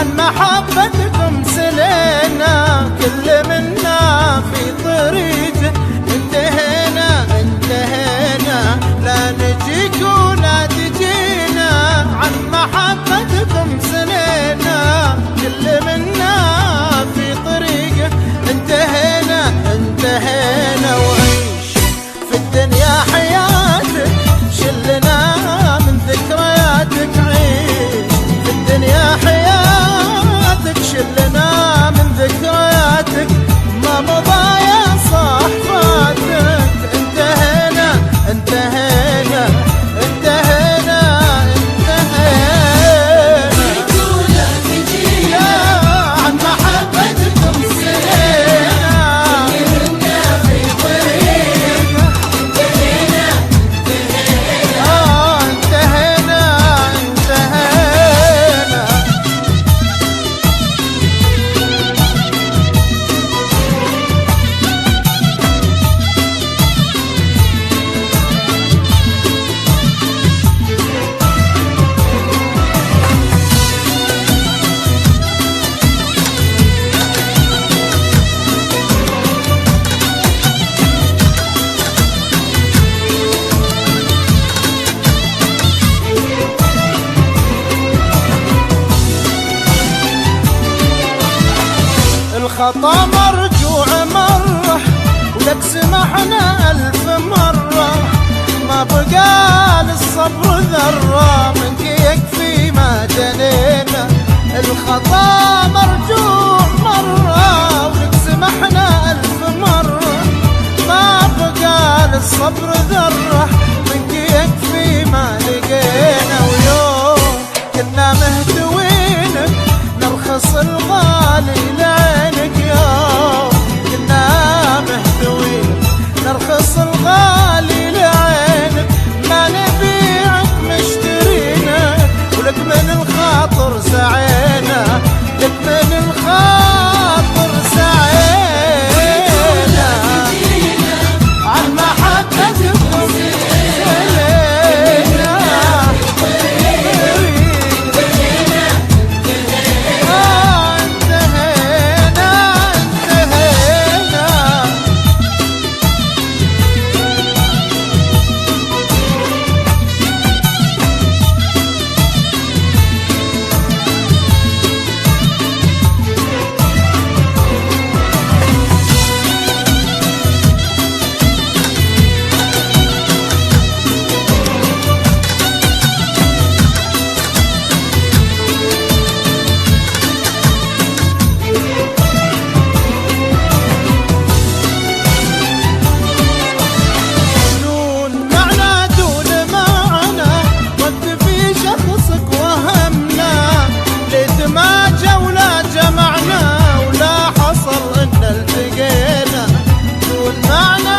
عن محبتكم سلينا، كل منا في طريقه انتهينا انتهينا، لا نجيك ولا تجينا. عن محبتكم سلينا، كل منا في طريقه انتهينا انتهينا. وعيش في الدنيا حياتك، شلنا من ذكرياتك. عيش في الدنيا حياتك، شلنا من ذكرياتك. ما مضى يا صاح فاتك، انتهينا انتهينا انتهينا انتهينا. عن محبتكم سلينا، انتهينا انتهينا. الخطا مرجوع مرة، ولك سمحنا 1000 مرة. ما بقى للصبر ذرة، منك يكفي ما جنينا. الخطا مرجوع مرة، ولك سمحنا 1000 مرة. ما بقى للصبر ذرة، منك يكفي ما لقينا. ويوم كنا مهتوينك نرخص الغالي لعينك. يوم كنا مهتوين نرخص الغالي لعينك. ما نبيعك مشترينك، ولك من الخاطر سعينا، لك من الخاطر سعينا. عن محبتكم سلينا، جمعنا ولا حصل ان التقينا. دون معنى